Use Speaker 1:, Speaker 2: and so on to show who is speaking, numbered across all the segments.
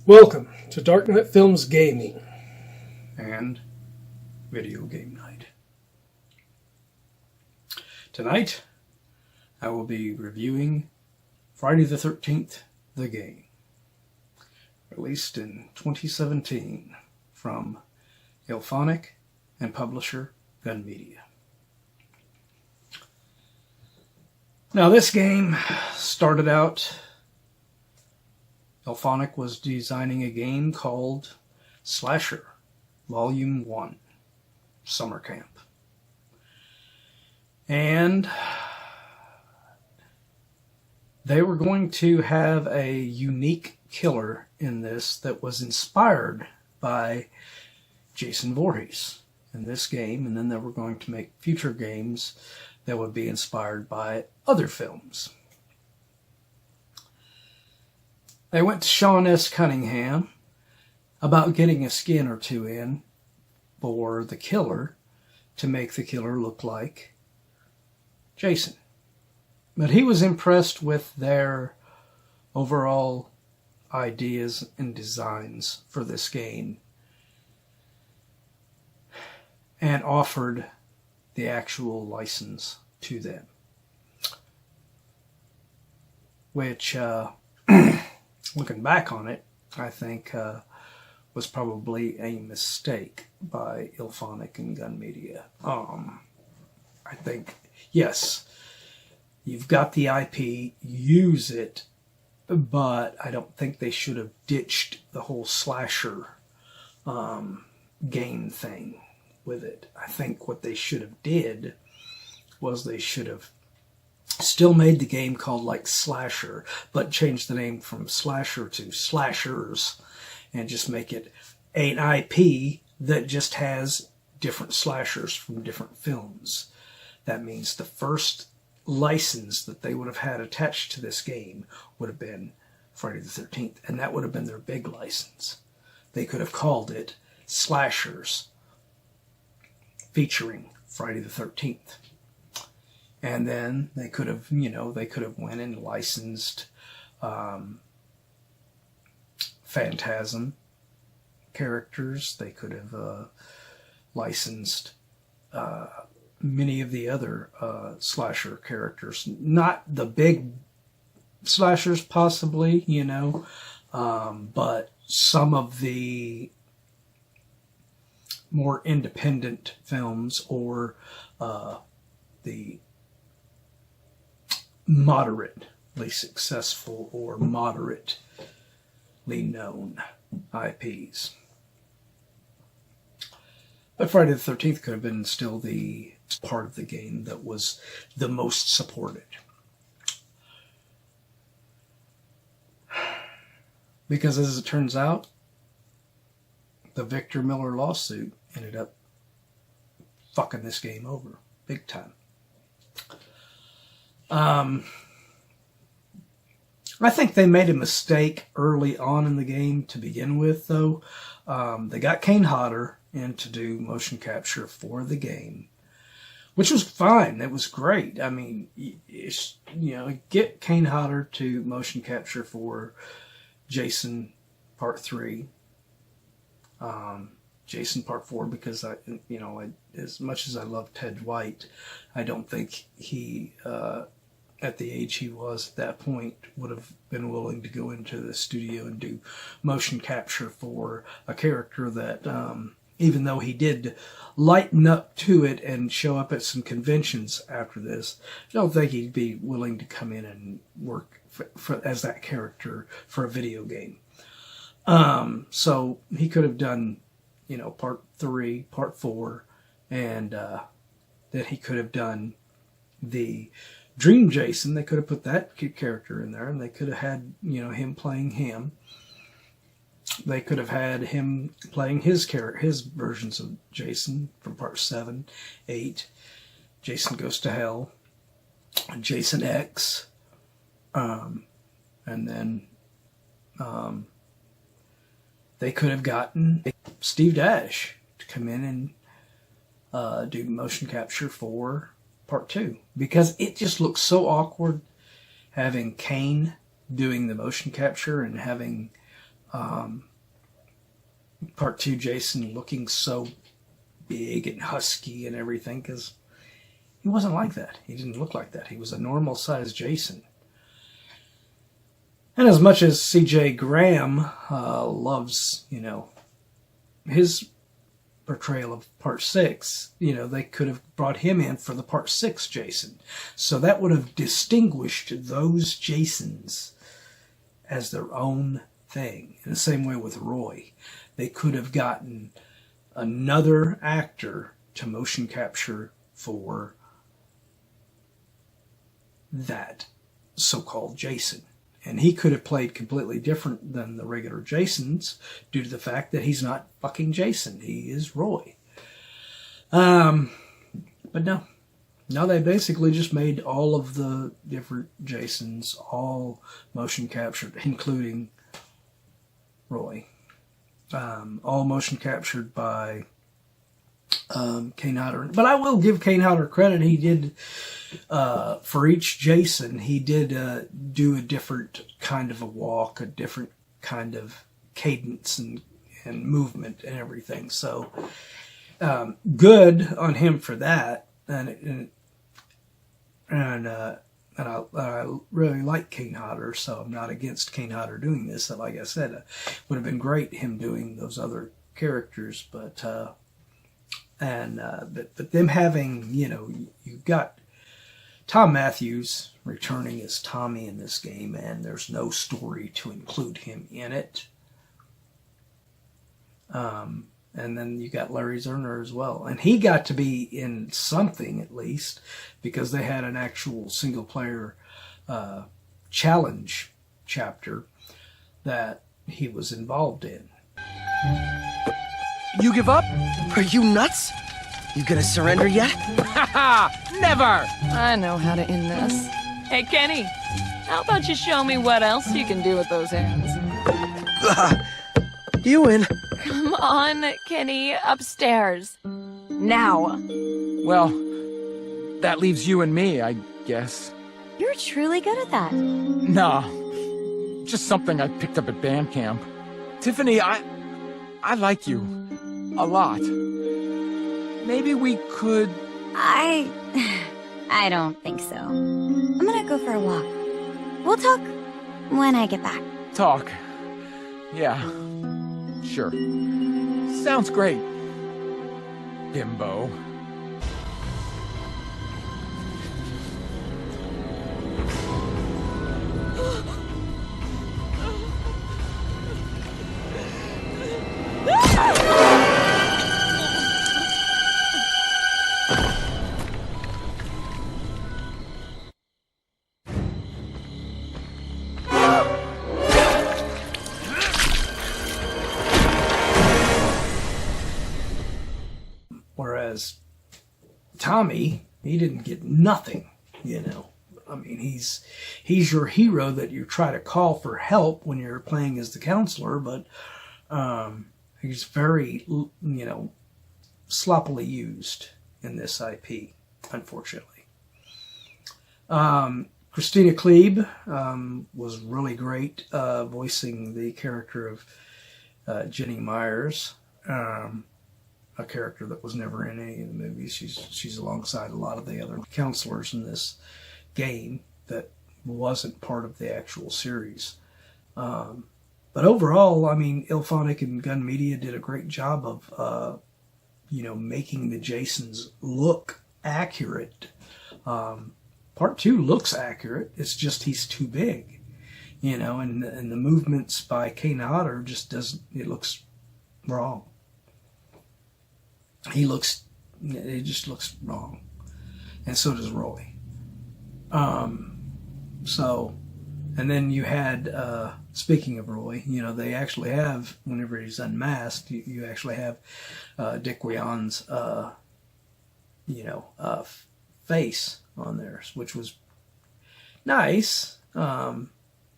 Speaker 1: Welcome to Darknet Films Gaming
Speaker 2: and Video Game Night. Tonight, I will be reviewing Friday the 13th, the game, released in 2017 from Illfonic and publisher Gun Media. Now, this game started out, Illfonic was designing a game called Slasher Volume 1, Summer Camp. And they were going to have a unique killer in this that was inspired by Jason Voorhees in this game, and then they were going to make future games that would be inspired by other films. They went to Sean S. Cunningham about getting a skin or two in for the killer to make the killer look like Jason. But he was impressed with their overall ideas and designs for this game and offered the actual license to them, which looking back on it, I think was probably a mistake by Illfonic and Gun Media. I think, yes, you've got the IP, use it, but I don't think they should have ditched the whole slasher game thing with it. I think what they should have did was they should have still made the game called like Slasher, but changed the name from Slasher to Slashers and just make it an IP that just has different slashers from different films. That means the first license that they would have had attached to this game would have been Friday the 13th, and that would have been their big license. They could have called it Slashers featuring Friday the 13th. And then they could have, they could have went and licensed Phantasm characters. They could have licensed many of the other slasher characters. Not the big slashers, possibly, but some of the more independent films or the moderately successful or moderately known IPs. But Friday the 13th could have been still the part of the game that was the most supported. Because as it turns out, the Victor Miller lawsuit ended up fucking this game over big time. I think they made a mistake early on in the game to begin with, though. They got Kane Hodder in to do motion capture for the game, which was fine. It was great. I mean, get Kane Hodder to motion capture for Jason Part 3, Jason Part 4, because as much as I love Ted White, I don't think he, at the age he was at that point, would have been willing to go into the studio and do motion capture for a character that, even though he did lighten up to it and show up at some conventions after this, I don't think he'd be willing to come in and work as that character for a video game. So he could have done, Part 3, Part 4, and that he could have done the Dream Jason. They could have put that character in there, and they could have had, him playing him. They could have had him playing his versions of Jason from Part 7, 8, Jason Goes to Hell, Jason X, and then they could have gotten Steve Dash to come in and do motion capture for part 2, because it just looks so awkward having Kane doing the motion capture and having part 2 Jason looking so big and husky and everything, because he wasn't like that. He didn't look like that. He was a normal sized Jason. And as much as C.J. Graham loves, his portrayal of part 6, they could have brought him in for the part 6 Jason. So that would have distinguished those Jasons as their own thing. In the same way with Roy. They could have gotten another actor to motion capture for that so-called Jason. And he could have played completely different than the regular Jasons due to the fact that he's not fucking Jason. He is Roy. But no. No, they basically just made all of the different Jasons all motion captured, including Roy. All motion captured by Kane Hodder. But I will give Kane Hodder credit. He did, for each Jason, he did do a different kind of a walk, a different kind of cadence and movement and everything. So good on him for that. And I really like Kane Hodder, so I'm not against Kane Hodder doing this. So like I said, it would have been great him doing those other characters, but them having, you've got Tom Matthews returning as Tommy in this game, and there's no story to include him in it. And then you got Larry Zerner as well. And he got to be in something, at least, because they had an actual single-player challenge chapter that he was involved in.
Speaker 3: You give up? Are you nuts? You gonna surrender yet?
Speaker 4: Never!
Speaker 5: I know how to end this.
Speaker 4: Hey, Kenny, how about you show me what else you can do with those hands?
Speaker 3: You win.
Speaker 5: Come on, Kenny, upstairs. Now.
Speaker 6: Well, that leaves you and me, I guess.
Speaker 5: You're truly good at that.
Speaker 6: Nah, just something I picked up at band camp. Tiffany, I like you. A lot. Maybe we could...
Speaker 7: I don't think so. I'm gonna go for a walk. We'll talk when I get back.
Speaker 6: Talk. Yeah. Sure. Sounds great. Bimbo.
Speaker 2: Whereas Tommy, he didn't get nothing, I mean, he's your hero that you try to call for help when you're playing as the counselor, but he's very, sloppily used in this IP, unfortunately. Christina Klebe was really great voicing the character of Jenny Myers. A character that was never in any of the movies. She's alongside a lot of the other counselors in this game that wasn't part of the actual series. But overall, I mean, Illfonic and Gun Media did a great job of, making the Jasons look accurate. Part 2 looks accurate. It's just he's too big, and the movements by Kane Hodder just doesn't. It looks wrong. It just looks wrong. And so does Roy. And then you had, speaking of Roy, they actually have, whenever he's unmasked, you actually have Dick Wion's, face on there, which was nice. Would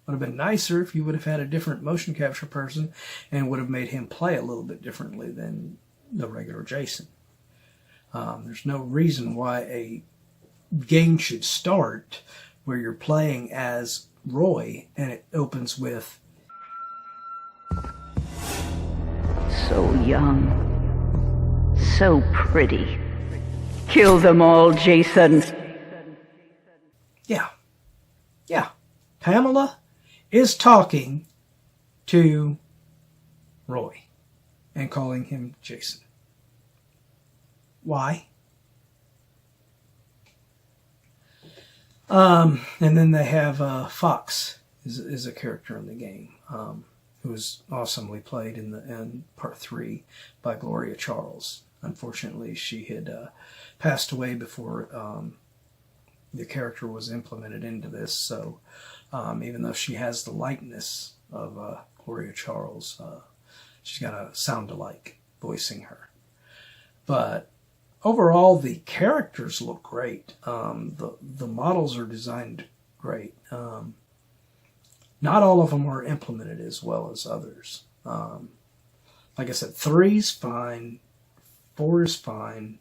Speaker 2: have been nicer if you would have had a different motion capture person and would have made him play a little bit differently than the regular Jason. There's no reason why a game should start where you're playing as Roy and it opens with
Speaker 8: So young. So pretty. Kill them all, Jason.
Speaker 2: Yeah. Pamela is talking to Roy and calling him Jason. Why? And then they have Fox is a character in the game who was awesomely played in part 3 by Gloria Charles. Unfortunately, she had passed away before the character was implemented into this. So even though she has the likeness of Gloria Charles, she's got a sound-alike voicing her. But overall, the characters look great. The models are designed great. Not all of them are implemented as well as others. Like I said, 3's fine. 4 is fine.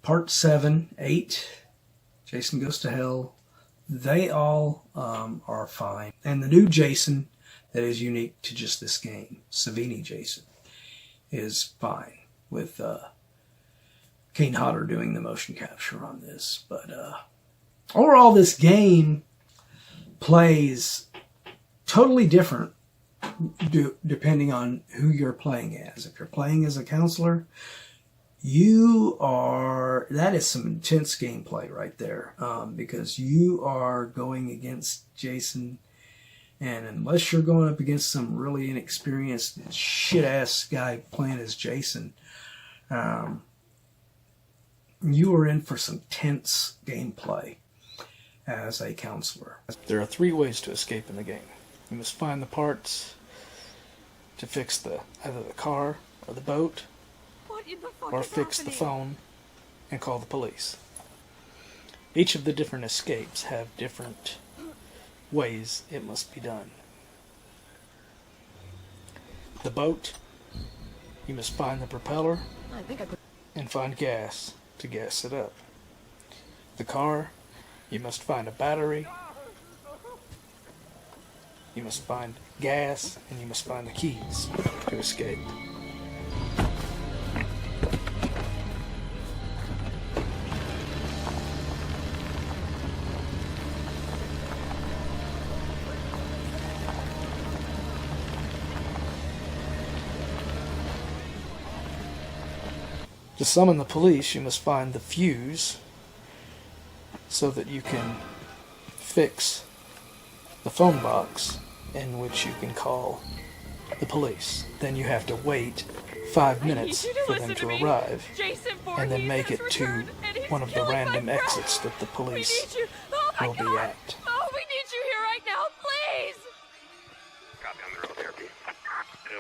Speaker 2: Part 7, 8, Jason Goes to Hell, they all are fine. And the new Jason that is unique to just this game, Savini Jason, is fine with Kane Hodder doing the motion capture on this. But overall, this game plays totally different depending on who you're playing as. If you're playing as a counselor, that is some intense gameplay right there, because you are going against Jason, and unless you're going up against some really inexperienced shit-ass guy playing as Jason, you are in for some tense gameplay as a counselor.
Speaker 9: There are 3 ways to escape in the game. You must find the parts to fix either the car or the boat, or fix the phone and call the police. Each of the different escapes have different ways it must be done. The boat, you must find the propeller and find gas to gas it up. The car, you must find a battery, you must find gas, and you must find the keys to escape. To summon the police, you must find the fuse so that you can fix the phone box in which you can call the police. Then you have to wait 5 minutes for them to arrive, and then make it to one of the random exits that the police will be at.
Speaker 4: Oh, we need you here right now, please!
Speaker 10: Copy on the road therapy.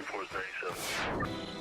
Speaker 10: 437.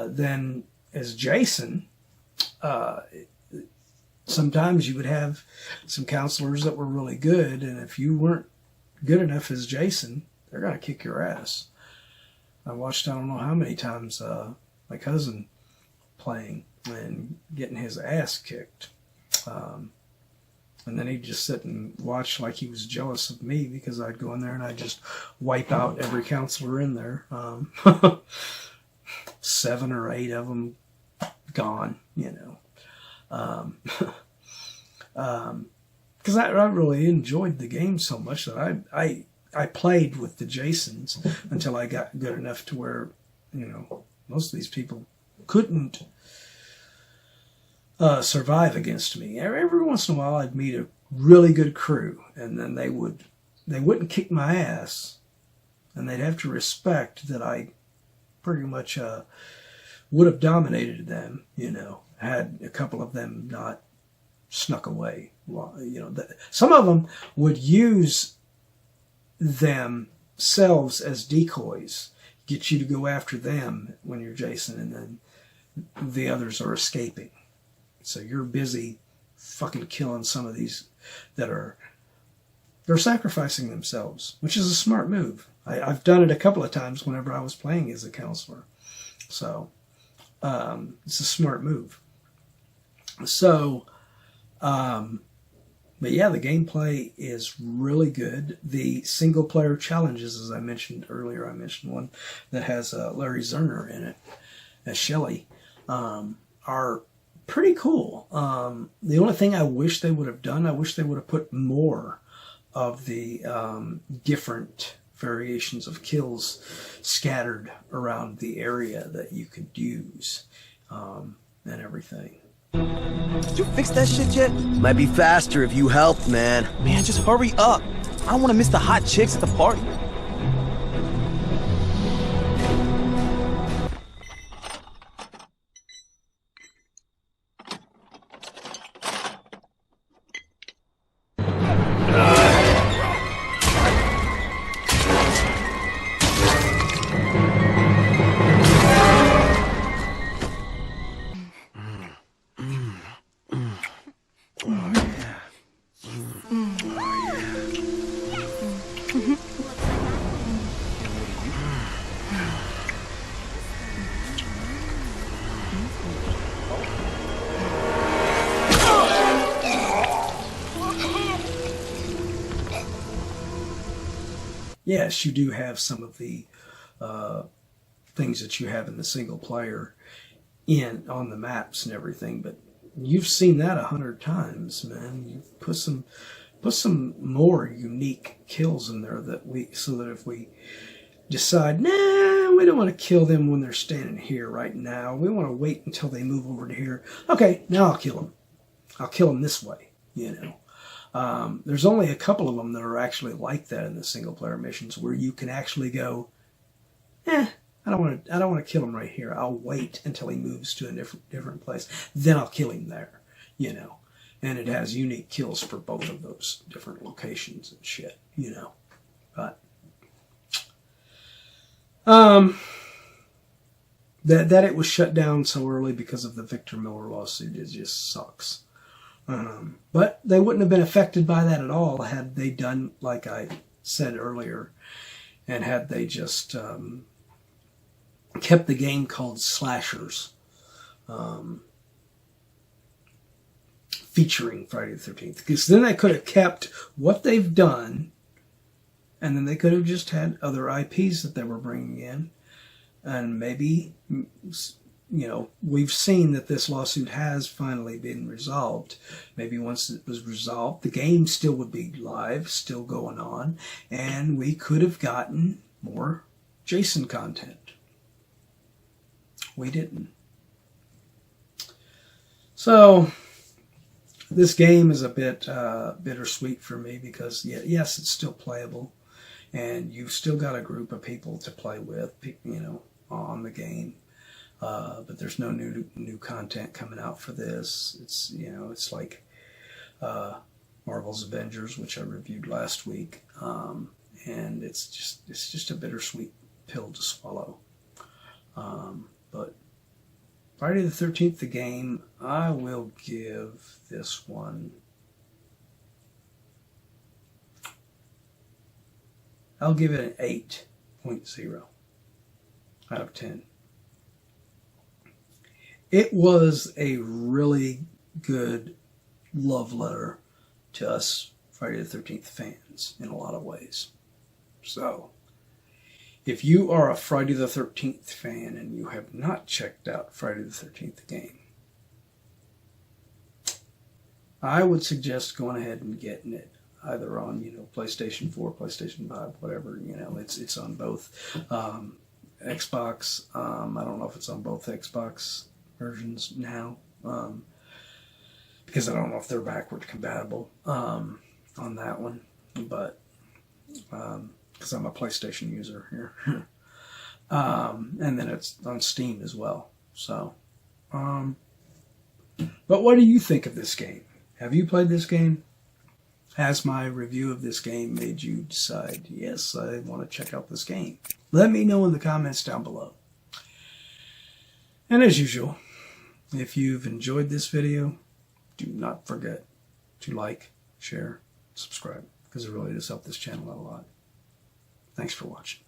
Speaker 2: Then as Jason, sometimes you would have some counselors that were really good, and if you weren't good enough as Jason, they're going to kick your ass. I watched I don't know how many times my cousin playing and getting his ass kicked. And then he'd just sit and watch like he was jealous of me because I'd go in there and I'd just wipe out every counselor in there. 7 or 8 of them gone, because I really enjoyed the game so much that I played with the Jasons until I got good enough to where, most of these people couldn't survive against me. Every once in a while, I'd meet a really good crew, and then they wouldn't kick my ass, and they'd have to respect that I pretty much would have dominated them, had a couple of them not snuck away. Some of them would use themselves as decoys, get you to go after them when you're Jason, and then the others are escaping. So you're busy fucking killing some of these they're sacrificing themselves, which is a smart move. I've done it a couple of times whenever I was playing as a counselor. So it's a smart move. So, but yeah, the gameplay is really good. The single player challenges, as I mentioned earlier, I mentioned one that has Larry Zerner in it as Shelley, are pretty cool. The only thing I wish they would have done, I wish they would have put more of the different variations of kills scattered around the area that you could use, and everything.
Speaker 3: Did you fix that shit yet? Might be faster if you helped, man. Man, just hurry up. I don't want to miss the hot chicks at the party.
Speaker 2: Yes, you do have some of the things that you have in the single player on the maps and everything, but you've seen that 100 times, man. You've put some more unique kills in there so that if we decide, nah, we don't want to kill them when they're standing here right now, we want to wait until they move over to here. Okay, now I'll kill them. I'll kill them this way, There's only a couple of them that are actually like that in the single player missions, where you can actually go, I don't want to kill him right here. I'll wait until he moves to a different place. Then I'll kill him there, And it has unique kills for both of those different locations and shit, But that it was shut down so early because of the Victor Miller lawsuit, it just sucks. But they wouldn't have been affected by that at all had they done like I said earlier, and had they just kept the game called Slashers, featuring Friday the 13th. Because then they could have kept what they've done, and then they could have just had other IPs that they were bringing in, and maybe, we've seen that this lawsuit has finally been resolved. Maybe once it was resolved, the game still would be live, still going on, and we could have gotten more Jason content. We didn't. So, this game is a bit bittersweet for me because, yes, it's still playable, and you've still got a group of people to play with, on the game. But there's no new content coming out for this. It's it's like Marvel's Avengers, which I reviewed last week, and it's just a bittersweet pill to swallow. But Friday the 13th, the game, I will give this one. I'll give it an 8.0 out of 10. It was a really good love letter to us Friday the 13th fans in a lot of ways. So, if you are a Friday the 13th fan and you have not checked out Friday the 13th game, I would suggest going ahead and getting it either on, PlayStation 4, PlayStation 5, whatever, it's on both. Xbox. I don't know if it's on both Xbox versions now, because I don't know if they're backward compatible on that one, but because I'm a PlayStation user here. And then it's on Steam as well. So, but what do you think of this game? Have you played this game? Has my review of this game made you decide, yes, I want to check out this game? Let me know in the comments down below. And as usual, if you've enjoyed this video, do not forget to like, share, subscribe, because it really does help this channel out a lot. Thanks for watching.